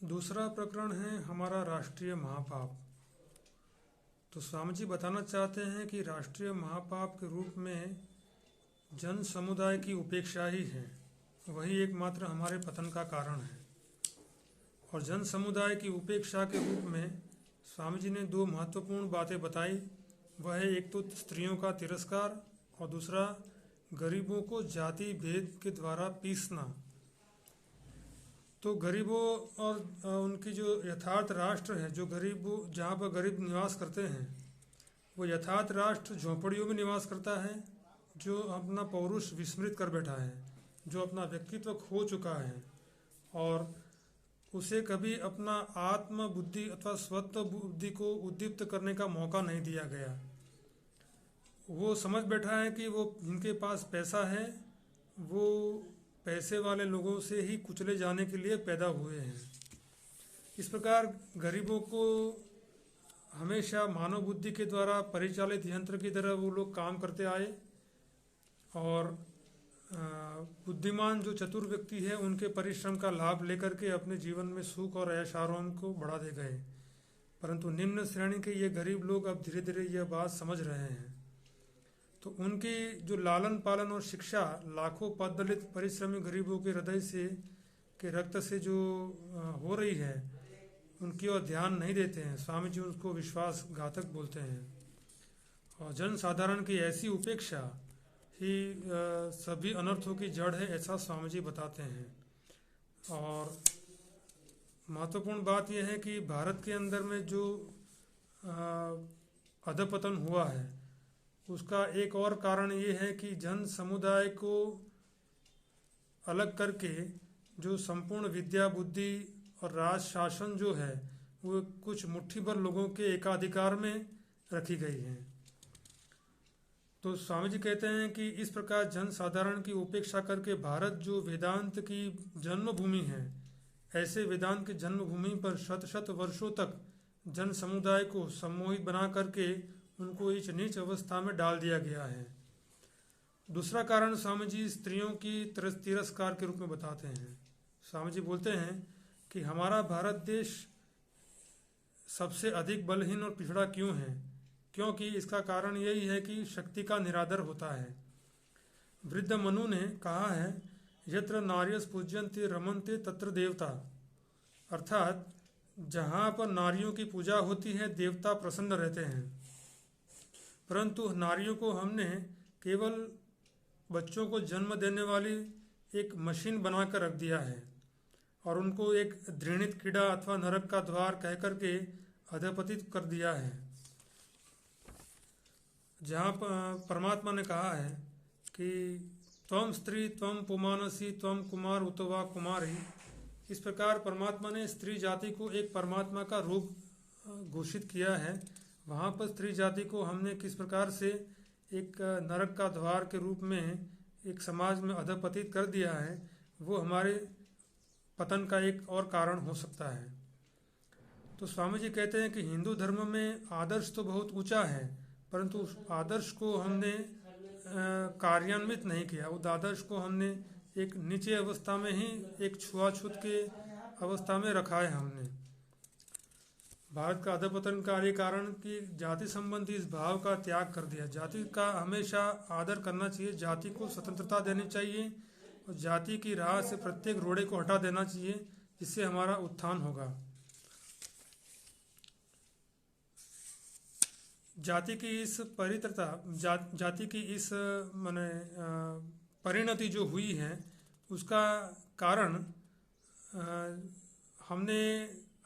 दूसरा प्रकरण है हमारा राष्ट्रीय महापाप। तो स्वामी जी बताना चाहते हैं कि राष्ट्रीय महापाप के रूप में जन समुदाय की उपेक्षा ही है, वही एकमात्र हमारे पतन का कारण है। और जन समुदाय की उपेक्षा के रूप में स्वामी जी ने दो महत्वपूर्ण बातें बताई। वह है एक तो स्त्रियों का तिरस्कार और दूसरा गरीबों को जाति भेद के द्वारा पीसना। तो गरीबों और उनकी जो यथार्थ राष्ट्र है, जो गरीब जहाँ पर गरीब निवास करते हैं, वो यथार्थ राष्ट्र झोंपड़ियों में निवास करता है, जो अपना पौरुष विस्मृत कर बैठा है, जो अपना व्यक्तित्व खो चुका है और उसे कभी अपना आत्म बुद्धि अथवा स्वत्व बुद्धि को उद्दीप्त करने का मौका नहीं दिया गया। वो समझ बैठा है कि वो जिनके पास पैसा है वो पैसे वाले लोगों से ही कुचले जाने के लिए पैदा हुए हैं। इस प्रकार गरीबों को हमेशा मानव बुद्धि के द्वारा परिचालित यंत्र की तरह वो लोग काम करते आए और बुद्धिमान जो चतुर व्यक्ति है उनके परिश्रम का लाभ लेकर के अपने जीवन में सुख और ऐश आराम को बढ़ा दे गए। परंतु निम्न श्रेणी के ये गरीब लोग अब धीरे धीरे यह बात समझ रहे हैं। तो उनकी जो लालन पालन और शिक्षा लाखों पददलित परिश्रमी गरीबों के हृदय से के रक्त से जो हो रही है, उनकी ओर ध्यान नहीं देते हैं। स्वामी जी उसको विश्वासघातक बोलते हैं। और जन साधारण की ऐसी उपेक्षा ही सभी अनर्थों की जड़ है, ऐसा स्वामी जी बताते हैं। और महत्वपूर्ण बात यह है कि भारत के अंदर में जो अधपतन हुआ है उसका एक और कारण ये है कि जन समुदाय को अलग करके जो संपूर्ण विद्या बुद्धि और राज शासन जो है वो कुछ मुट्ठी भर लोगों के एकाधिकार में रखी गई है। तो स्वामी जी कहते हैं कि इस प्रकार जन साधारण की उपेक्षा करके भारत जो वेदांत की जन्मभूमि है, ऐसे वेदांत की जन्मभूमि पर शत शत वर्षों तक जन समुदाय को सम्मोहित बना करके उनको इस नीच अवस्था में डाल दिया गया है। दूसरा कारण स्वामी जी स्त्रियों की तिरस्कार के रूप में बताते हैं। स्वामी जी बोलते हैं कि हमारा भारत देश सबसे अधिक बलहीन और पिछड़ा क्यों है, क्योंकि इसका कारण यही है कि शक्ति का निरादर होता है। वृद्ध मनु ने कहा है, यत्र नार्यस पूज्यन्ते रमन्ते तत्र देवता, अर्थात जहाँ पर नारियों की पूजा होती है देवता प्रसन्न रहते हैं। परंतु नारियों को हमने केवल बच्चों को जन्म देने वाली एक मशीन बनाकर रख दिया है और उनको एक घृणित कीड़ा अथवा नरक का द्वार कह करके अधपतित कर दिया है। जहाँ परमात्मा ने कहा है कि त्वम स्त्री त्वम पुमानसी त्वम कुमार उतवा कुमारी, इस प्रकार परमात्मा ने स्त्री जाति को एक परमात्मा का रूप घोषित किया है। वहाँ पर स्त्री जाति को हमने किस प्रकार से एक नरक का द्वार के रूप में एक समाज में अधपतित कर दिया है, वो हमारे पतन का एक और कारण हो सकता है। तो स्वामी जी कहते हैं कि हिंदू धर्म में आदर्श तो बहुत ऊंचा है, परंतु उस आदर्श को हमने कार्यान्वित नहीं किया। उस आदर्श को हमने एक नीचे अवस्था में ही एक छुआछूत के अवस्था में रखा है हमने। भारत का अधपतन का ये कारण कि जाति संबंधी इस भाव का त्याग कर दिया। जाति का हमेशा आदर करना चाहिए, जाति को स्वतंत्रता देनी चाहिए और जाति की राह से प्रत्येक रोड़े को हटा देना चाहिए, जिससे हमारा उत्थान होगा। जाति की इस परित्रता जाति की इस माने परिणति जो हुई है उसका कारण हमने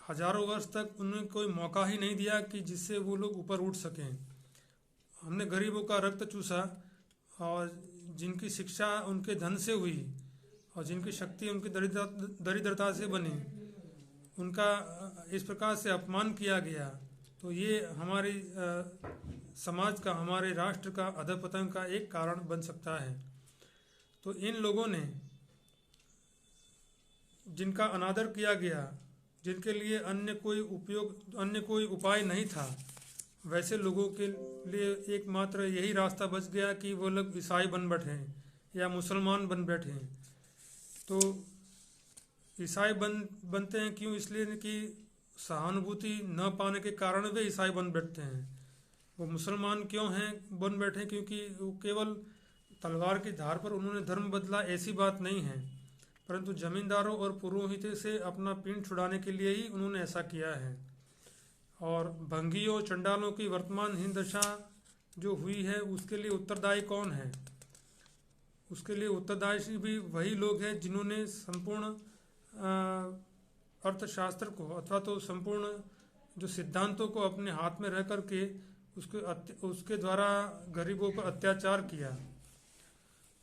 हजारों वर्ष तक उन्हें कोई मौका ही नहीं दिया कि जिससे वो लोग ऊपर उठ सकें। हमने गरीबों का रक्त चूसा और जिनकी शिक्षा उनके धन से हुई और जिनकी शक्ति उनकी दरिद्रता से बनी, उनका इस प्रकार से अपमान किया गया। तो ये हमारी समाज का, हमारे राष्ट्र का अधपतन का एक कारण बन सकता है। तो इन लोगों ने जिनका अनादर किया गया, जिनके लिए अन्य कोई उपाय नहीं था, वैसे लोगों के लिए एकमात्र यही रास्ता बच गया कि वो लोग ईसाई बन बैठे या मुसलमान बन बैठे। तो ईसाई बनते हैं क्यों? इसलिए कि सहानुभूति न पाने के कारण वे ईसाई बन बैठते हैं। वो मुसलमान क्यों हैं बन बैठे? क्योंकि वो केवल तलवार की धार पर उन्होंने धर्म बदला, ऐसी बात नहीं है, परंतु जमींदारों और पुरोहितों से अपना पिंड छुड़ाने के लिए ही उन्होंने ऐसा किया है। और भंगियों चंडालों की वर्तमान हीन दशा जो हुई है उसके लिए उत्तरदायी कौन है? उसके लिए उत्तरदायी भी वही लोग हैं जिन्होंने संपूर्ण अर्थशास्त्र को अथवा तो संपूर्ण जो सिद्धांतों को अपने हाथ में रह करके उसके द्वारा गरीबों पर अत्याचार किया।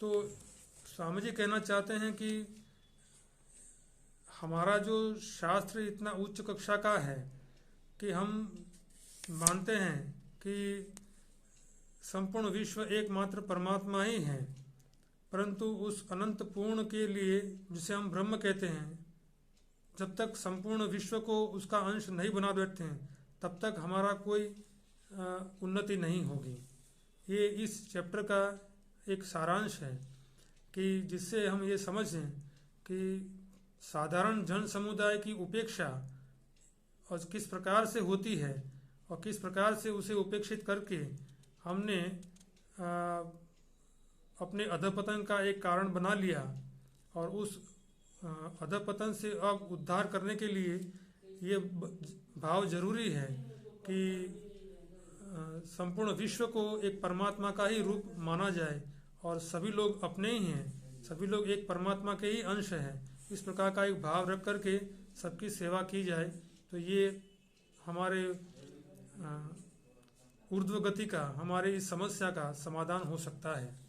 तो स्वामी जी कहना चाहते हैं कि हमारा जो शास्त्र इतना उच्च कक्षा का है कि हम मानते हैं कि संपूर्ण विश्व एकमात्र परमात्मा ही है, परंतु उस अनंत पूर्ण के लिए जिसे हम ब्रह्म कहते हैं, जब तक संपूर्ण विश्व को उसका अंश नहीं बना बैठते हैं तब तक हमारा कोई उन्नति नहीं होगी। ये इस चैप्टर का एक सारांश है कि जिससे हम ये समझें कि साधारण जन समुदाय की उपेक्षा और किस प्रकार से होती है और किस प्रकार से उसे उपेक्षित करके हमने अपने अधपतन का एक कारण बना लिया। और उस अधपतन से अब उद्धार करने के लिए ये भाव जरूरी है कि संपूर्ण विश्व को एक परमात्मा का ही रूप माना जाए और सभी लोग अपने ही हैं, सभी लोग एक परमात्मा के ही अंश हैं। इस प्रकार का एक भाव रख करके सबकी सेवा की जाए तो ये हमारे ऊर्ध्व गति का, हमारे इस समस्या का समाधान हो सकता है।